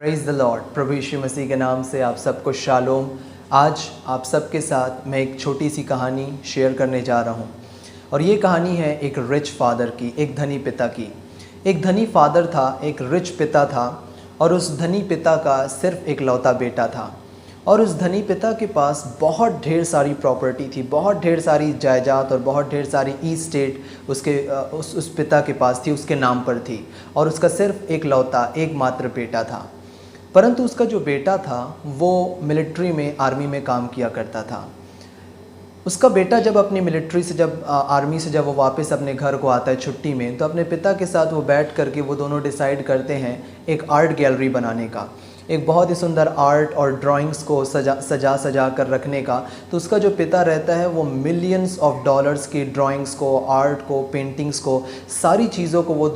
Praise the Lord. प्रभु यीशु मसीह के नाम से आप सबको शालोम। आज आप सबके साथ मैं एक छोटी सी कहानी शेयर करने जा रहा हूँ और ये कहानी है एक रिच फादर की, एक धनी पिता की। एक धनी फादर था, एक रिच पिता था और उस धनी पिता का सिर्फ एक लौता बेटा था। और उस धनी पिता के पास बहुत ढेर सारी प्रॉपर्टी थी, बहुत ढेर सारी जायदाद और बहुत ढेर सारी ईस्टेट उस पिता के पास थी, उसके नाम पर थी। और उसका सिर्फ एक लौता एकमात्र बेटा था। परंतु उसका जो बेटा था वो मिलिट्री में, आर्मी में काम किया करता था। उसका बेटा जब अपनी मिलिट्री से आर्मी से जब वो वापस अपने घर को आता है छुट्टी में, तो अपने पिता के साथ वो बैठ करके वो दोनों डिसाइड करते हैं एक आर्ट गैलरी बनाने का, एक बहुत ही सुंदर आर्ट और ड्राइंग्स को सजा कर रखने का। तो उसका जो पिता रहता है वो मिलियंस ऑफ डॉलर्स की ड्राइंग्स को, आर्ट को, पेंटिंग्स को, सारी चीज़ों को वो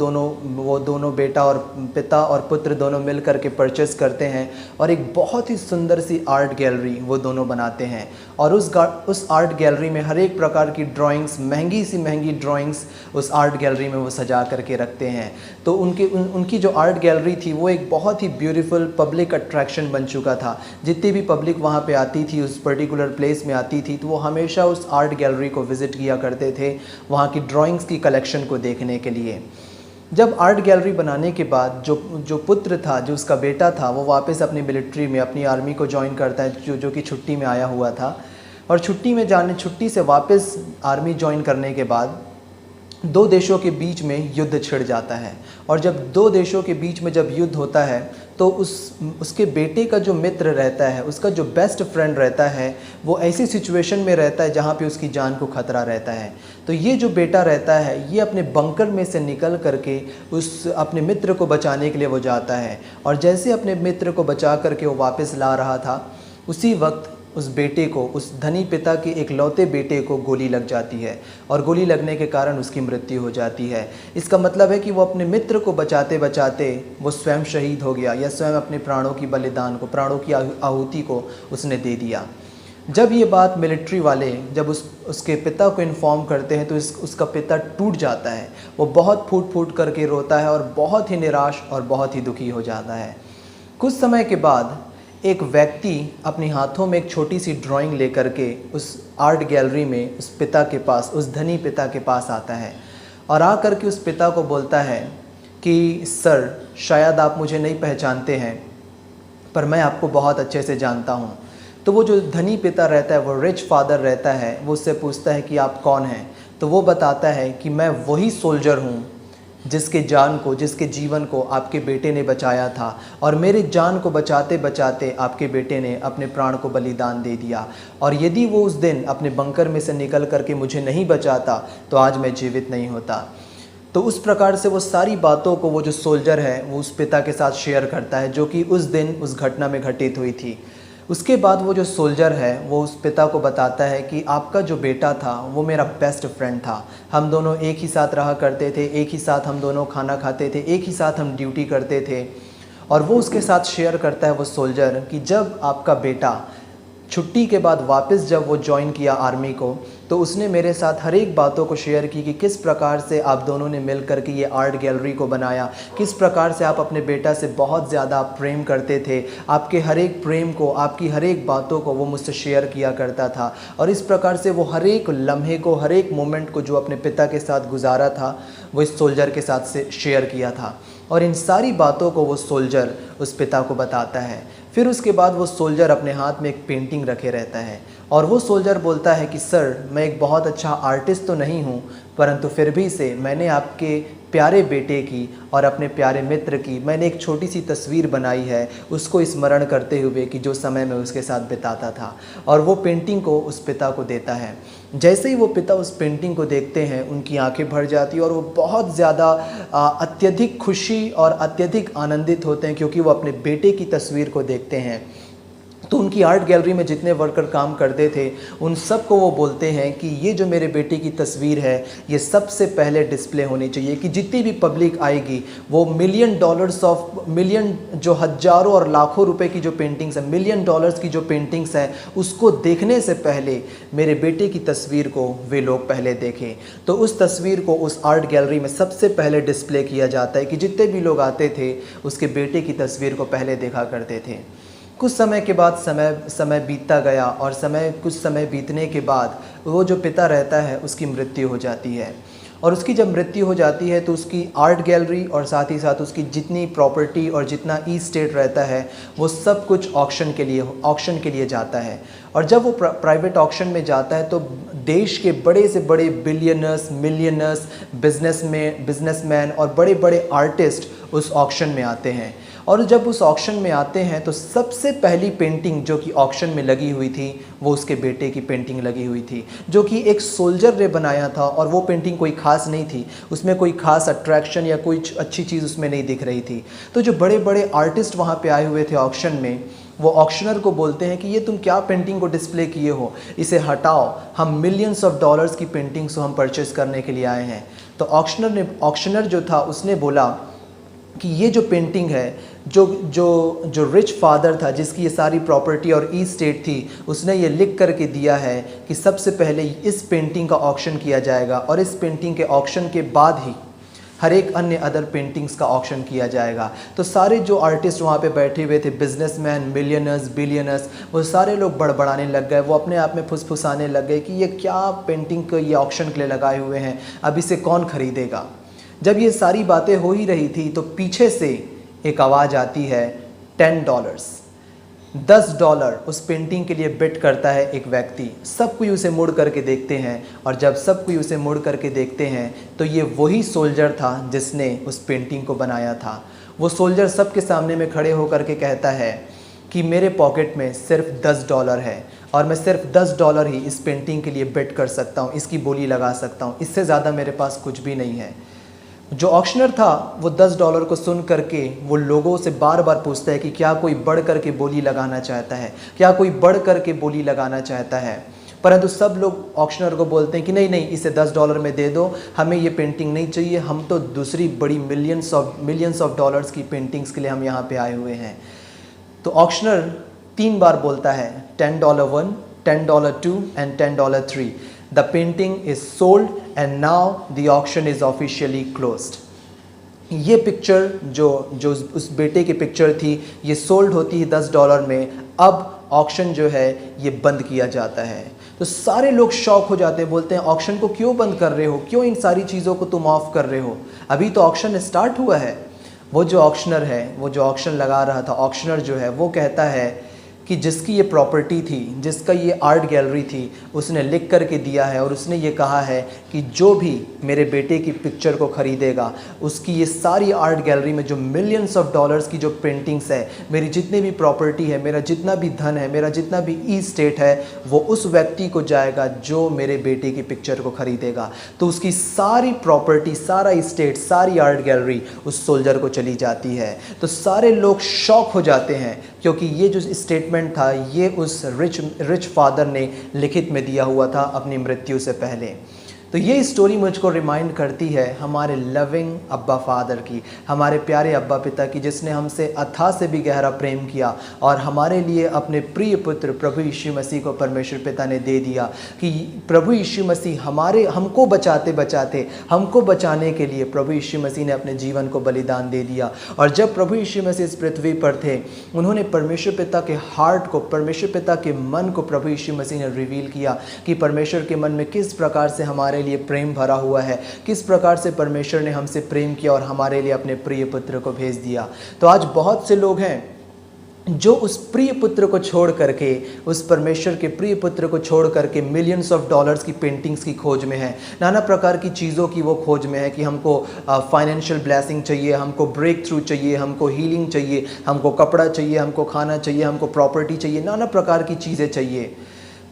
दोनों बेटा और पिता और पुत्र दोनों मिल कर के परचेस करते हैं और एक बहुत ही सुंदर सी आर्ट गैलरी वो दोनों बनाते हैं। और उस आर्ट गैलरी में हर एक प्रकार की ड्राइंग्स, महंगी सी महंगी ड्राइंग्स उस आर्ट गैलरी में वो सजा करके रखते हैं। तो उनकी जो आर्ट गैलरी थी वो एक बहुत ही ब्यूटीफुल पब्लिक अट्रैक्शन बन चुका था। जितनी भी पब्लिक वहाँ पे आती थी, उस पर्टिकुलर प्लेस में आती थी, तो वो हमेशा उस आर्ट गैलरी को विज़िट किया करते थे वहाँ की ड्राइंग्स की कलेक्शन को देखने के लिए। जब आर्ट गैलरी बनाने के बाद जो पुत्र था, जो उसका बेटा था, वो वापस अपनी मिलिट्री में, अपनी आर्मी को ज्वाइन करता है, जो कि छुट्टी में आया हुआ था। और छुट्टी से वापस आर्मी ज्वाइन करने के बाद दो देशों के बीच में युद्ध छिड़ जाता है। और जब दो देशों के बीच में जब युद्ध होता है तो उसके बेटे का जो मित्र रहता है, उसका जो बेस्ट फ्रेंड रहता है, वो ऐसी सिचुएशन में रहता है जहाँ पे उसकी जान को खतरा रहता है। तो ये जो बेटा रहता है, ये अपने बंकर में से निकल करके अपने मित्र को बचाने के लिए वो जाता है। और जैसे अपने मित्र को बचा करके वो वापस ला रहा था, उसी वक्त उस बेटे को, उस धनी पिता के एक लौते बेटे को गोली लग जाती है और गोली लगने के कारण उसकी मृत्यु हो जाती है। इसका मतलब है कि वो अपने मित्र को बचाते बचाते वो स्वयं शहीद हो गया, या स्वयं अपने प्राणों की बलिदान को, प्राणों की आहुति को उसने दे दिया। जब ये बात मिलिट्री वाले जब उसके पिता को इन्फॉर्म करते हैं तो उसका पिता टूट जाता है। वो बहुत फूट फूट करके रोता है और बहुत ही निराश और बहुत ही दुखी हो जाता है। कुछ समय के बाद एक व्यक्ति अपने हाथों में एक छोटी सी ड्राइंग लेकर के उस आर्ट गैलरी में उस पिता के पास, उस धनी पिता के पास आता है और आ कर के उस पिता को बोलता है कि सर, शायद आप मुझे नहीं पहचानते हैं, पर मैं आपको बहुत अच्छे से जानता हूँ। तो वो जो धनी पिता रहता है, वो रिच फादर रहता है, वो उससे पूछता है कि आप कौन हैं। तो वो बताता है कि मैं वही सोल्जर हूँ जिसके जीवन को आपके बेटे ने बचाया था, और मेरे जान को बचाते बचाते आपके बेटे ने अपने प्राण को बलिदान दे दिया। और यदि वो उस दिन अपने बंकर में से निकल करके मुझे नहीं बचाता तो आज मैं जीवित नहीं होता। तो उस प्रकार से वो सारी बातों को वो जो सोल्जर है वो उस पिता के साथ शेयर करता है, जो कि उस दिन उस घटना में घटित हुई थी। उसके बाद वो जो सोल्जर है वो उस पिता को बताता है कि आपका जो बेटा था वो मेरा बेस्ट फ्रेंड था। हम दोनों एक ही साथ रहा करते थे, एक ही साथ हम दोनों खाना खाते थे, एक ही साथ हम ड्यूटी करते थे। और वो उसके साथ शेयर करता है, वो सोल्जर, कि जब आपका बेटा छुट्टी के बाद वापस जब वो ज्वाइन किया आर्मी को, तो उसने मेरे साथ हर एक बातों को शेयर की कि किस प्रकार से आप दोनों ने मिल कर के ये आर्ट गैलरी को बनाया, किस प्रकार से आप अपने बेटा से बहुत ज़्यादा प्रेम करते थे। आपके हर एक प्रेम को, आपकी हर एक बातों को वो मुझसे शेयर किया करता था। और इस प्रकार से वो हर एक लम्हे को, हर एक मोमेंट को जो अपने पिता के साथ गुजारा था, वो इस सोल्जर के साथ से शेयर किया था। और इन सारी बातों को वो सोल्जर उस पिता को बताता है। फिर उसके बाद वो सोल्जर अपने हाथ में एक पेंटिंग रखे रहता है और वो सोल्जर बोलता है कि सर, मैं एक बहुत अच्छा आर्टिस्ट तो नहीं हूँ, परंतु फिर भी से मैंने आपके प्यारे बेटे की और अपने प्यारे मित्र की मैंने एक छोटी सी तस्वीर बनाई है, उसको स्मरण करते हुए कि जो समय मैं उसके साथ बिताता था। और वो पेंटिंग को उस पिता को देता है। जैसे ही वो पिता उस पेंटिंग को देखते हैं, उनकी आंखें भर जाती और वो बहुत ज़्यादा अत्यधिक खुशी और अत्यधिक आनंदित होते हैं, क्योंकि वो अपने बेटे की तस्वीर को देखते हैं। तो उनकी आर्ट गैलरी में जितने वर्कर काम करते थे उन सब को वो बोलते हैं कि ये जो मेरे बेटे की तस्वीर है ये सबसे पहले डिस्प्ले होनी चाहिए, कि जितनी भी पब्लिक आएगी वो मिलियन जो हज़ारों और लाखों रुपए की जो पेंटिंग्स है, $1,000,000 की जो पेंटिंग्स है, उसको देखने से पहले मेरे बेटे की तस्वीर को वे लोग पहले देखें। तो उस तस्वीर को उस आर्ट गैलरी में सबसे पहले डिस्प्ले किया जाता है कि जितने भी लोग आते थे उसके बेटे की तस्वीर को पहले देखा करते थे। कुछ समय के बाद समय बीतता गया और कुछ समय बीतने के बाद वो जो पिता रहता है उसकी मृत्यु हो जाती है, और उसकी जब मृत्यु हो जाती है तो उसकी आर्ट गैलरी और साथ ही साथ उसकी जितनी प्रॉपर्टी और जितना एस्टेट रहता है वो सब कुछ ऑक्शन के लिए जाता है। और जब वो प्राइवेट ऑक्शन में जाता है तो देश के बड़े से बड़े बिलियनर्स, मिलियनर्स, बिजनेसमैन और बड़े बड़े आर्टिस्ट उस ऑक्शन में आते हैं। और जब उस ऑक्शन में आते हैं तो सबसे पहली पेंटिंग जो कि ऑक्शन में लगी हुई थी वो उसके बेटे की पेंटिंग लगी हुई थी, जो कि एक सोल्जर ने बनाया था। और वो पेंटिंग कोई ख़ास नहीं थी, उसमें कोई ख़ास अट्रैक्शन या कोई अच्छी चीज़ उसमें नहीं दिख रही थी। तो जो बड़े बड़े आर्टिस्ट वहाँ पे आए हुए थे ऑक्शन में, वो ऑक्शनर को बोलते हैं कि ये तुम क्या पेंटिंग को डिस्प्ले किए हो, इसे हटाओ, हम $मिलियंस की पेंटिंग्स को हम परचेस करने के लिए आए हैं। तो ऑक्शनर जो था उसने बोला कि ये जो पेंटिंग है, जो रिच फादर था जिसकी ये सारी प्रॉपर्टी और एस्टेट थी, उसने ये लिख करके दिया है कि सबसे पहले इस पेंटिंग का ऑक्शन किया जाएगा और इस पेंटिंग के ऑक्शन के बाद ही हर एक अन्य अदर पेंटिंग्स का ऑक्शन किया जाएगा। तो सारे जो आर्टिस्ट वहाँ पे बैठे हुए थे, बिजनेसमैन, मिलियनर्स, बिलियनर्स, वो सारे लोग बड़बड़ाने लग गए, वो अपने आप में फुसफुसाने लग गए कि ये क्या पेंटिंग को ये ऑक्शन के लिए लगाए हुए हैं, अब इसे कौन खरीदेगा। जब ये सारी बातें हो ही रही थी तो पीछे से एक आवाज़ आती है, $10 उस पेंटिंग के लिए बिड करता है एक व्यक्ति। सब कोई उसे मुड़ करके देखते हैं, और जब सब कोई उसे मुड़ करके देखते हैं तो ये वही सोल्जर था जिसने उस पेंटिंग को बनाया था। वो सोल्जर सबके सामने में खड़े होकर के कहता है कि मेरे पॉकेट में सिर्फ $10 है और मैं सिर्फ $10 ही इस पेंटिंग के लिए बिड कर सकता हूँ, इसकी बोली लगा सकता हूँ, इससे ज़्यादा मेरे पास कुछ भी नहीं है। जो ऑक्शनर था वो $10 को सुन करके वो लोगों से बार बार पूछता है कि क्या कोई बढ़ करके बोली लगाना चाहता है, क्या कोई बढ़ करके बोली लगाना चाहता है। परंतु सब लोग ऑक्शनर को बोलते हैं कि नहीं नहीं, इसे $10 में दे दो, हमें ये पेंटिंग नहीं चाहिए, हम तो दूसरी बड़ी मिलियंस ऑफ डॉलर्स की पेंटिंग्स के लिए हम यहाँ पे आए हुए हैं। तो ऑक्शनर 3 बार बोलता है, $10 1, $10 2 and $10 3। The painting is sold and now the auction is officially closed। ये पिक्चर जो उस बेटे की पिक्चर थी ये सोल्ड होती है $10 में, अब ऑक्शन जो है ये बंद किया जाता है। तो सारे लोग शॉक हो जाते हैं, बोलते हैं ऑक्शन को क्यों बंद कर रहे हो, क्यों इन सारी चीज़ों को तुम ऑफ कर रहे हो, अभी तो ऑक्शन स्टार्ट हुआ है। वो जो ऑक्शनर है, वो जो ऑक्शन लगा रहा था, ऑक्शनर जो है वो कहता है कि जिसकी ये प्रॉपर्टी थी, जिसका ये आर्ट गैलरी थी, उसने लिख करके दिया है और उसने ये कहा है कि जो भी मेरे बेटे की पिक्चर को ख़रीदेगा उसकी ये सारी आर्ट गैलरी में जो $मिलियंस की जो पेंटिंग्स है, मेरी जितनी भी प्रॉपर्टी है, मेरा जितना भी धन है, मेरा जितना भी एस्टेट है, वो उस व्यक्ति को जाएगा जो मेरे बेटे की पिक्चर को ख़रीदेगा। तो उसकी सारी प्रॉपर्टी, सारा एस्टेट, सारी आर्ट गैलरी उस सोल्जर को चली जाती है। तो सारे लोग शॉक हो जाते हैं क्योंकि ये जो स्टेटमेंट था ये उस रिच फादर ने लिखित में दिया हुआ था अपनी मृत्यु से पहले। तो ये स्टोरी मुझको रिमाइंड करती है हमारे लविंग अब्बा फादर की, हमारे प्यारे अब्बा पिता की, जिसने हमसे अथाह से भी गहरा प्रेम किया और हमारे लिए अपने प्रिय पुत्र प्रभु यीशु मसीह को परमेश्वर पिता ने दे दिया कि प्रभु यीशु मसीह हमको बचाते हमको बचाने के लिए प्रभु यीशु मसीह ने अपने जीवन को बलिदान दे दिया। और जब प्रभु यीशु मसीह इस पृथ्वी पर थे, उन्होंने परमेश्वर पिता के हार्ट को, परमेश्वर पिता के मन को प्रभु यीशु मसीह ने रिवील किया कि परमेश्वर के मन में किस प्रकार से हमारे लिए प्रेम भरा हुआ है, किस प्रकार से परमेश्वर ने हमसे प्रेम किया और हमारे लिए अपने प्रिय पुत्र को भेज दिया। तो आज बहुत से लोग हैं जो उस प्रिय पुत्र को छोड़ करके, उस परमेश्वर के प्रिय पुत्र को छोड़ करके $मिलियंस की पेंटिंग्स की खोज में है, नाना प्रकार की चीज़ों की वो खोज में है कि हमको फाइनेंशियल ब्लेसिंग चाहिए, हमको ब्रेक थ्रू चाहिए, हमको हीलिंग चाहिए, हमको कपड़ा चाहिए, हमको खाना चाहिए, हमको प्रॉपर्टी चाहिए, नाना प्रकार की चीज़ें चाहिए।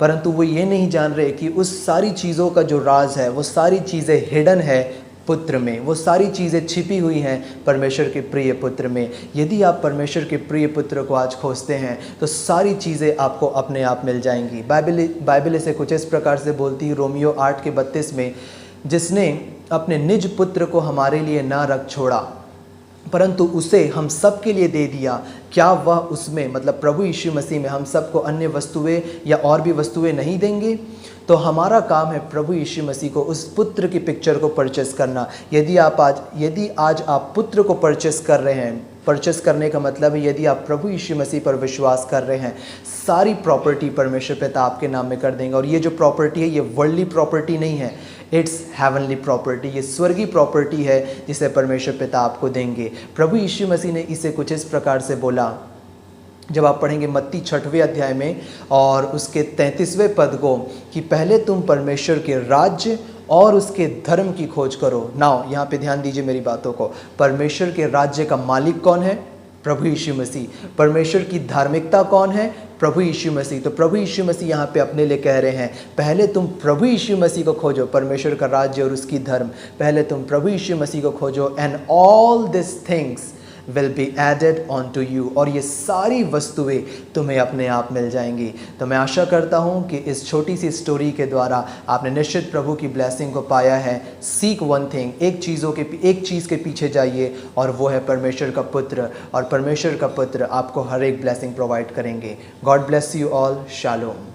परंतु वो ये नहीं जान रहे कि उस सारी चीज़ों का जो राज है, वो सारी चीज़ें हिडन है पुत्र में। वो सारी चीज़ें छिपी हुई हैं परमेश्वर के प्रिय पुत्र में। यदि आप परमेश्वर के प्रिय पुत्र को आज खोजते हैं तो सारी चीज़ें आपको अपने आप मिल जाएंगी। बाइबल इसे कुछ इस प्रकार से बोलती है, रोमियो 8:32 में, जिसने अपने निज पुत्र को हमारे लिए ना रख छोड़ा परंतु उसे हम सब के लिए दे दिया, क्या वह उसमें, मतलब प्रभु यीशु मसीह में, हम सबको अन्य वस्तुएं या और भी वस्तुएं नहीं देंगे? तो हमारा काम है प्रभु यीशु मसीह को, उस पुत्र की पिक्चर को परचेस करना। यदि आज आप पुत्र को परचेस कर रहे हैं, परचेस करने का मतलब है यदि आप प्रभु यीशु मसीह पर विश्वास कर रहे हैं, सारी प्रॉपर्टी परमेश्वर पिता आपके नाम में कर देंगे। और ये जो प्रॉपर्टी है ये वर्ल्डली प्रॉपर्टी नहीं है, इट्स हेवनली प्रॉपर्टी, ये स्वर्गीय प्रॉपर्टी है जिसे परमेश्वर पिता आपको देंगे। प्रभु यीशु मसीह ने इसे कुछ इस प्रकार से बोला, जब आप पढ़ेंगे मत्ती 6वें अध्याय में और उसके 33वें पद को, कि पहले तुम परमेश्वर के राज्य और उसके धर्म की खोज करो। नाउ यहाँ पे ध्यान दीजिए मेरी बातों को। परमेश्वर के राज्य का मालिक कौन है? प्रभु यीशु मसीह। परमेश्वर की धार्मिकता कौन है? प्रभु यीशु मसीह। तो प्रभु यीशु मसीह यहाँ पे अपने लिए कह रहे हैं, पहले तुम प्रभु यीशु मसीह को खोजो, परमेश्वर का राज्य और उसकी धर्म, पहले तुम प्रभु यीशु मसीह को खोजो, and all this things will be added on to you, और ये सारी वस्तुएं तुम्हें अपने आप मिल जाएंगी। तो मैं आशा करता हूँ कि इस छोटी सी स्टोरी के द्वारा आपने निश्चित प्रभु की ब्लेसिंग को पाया है। सीक वन थिंग, एक चीज़ के पीछे जाइए, और वो है परमेश्वर का पुत्र, और परमेश्वर का पुत्र आपको हर एक ब्लेसिंग प्रोवाइड करेंगे। God bless you all. Shalom.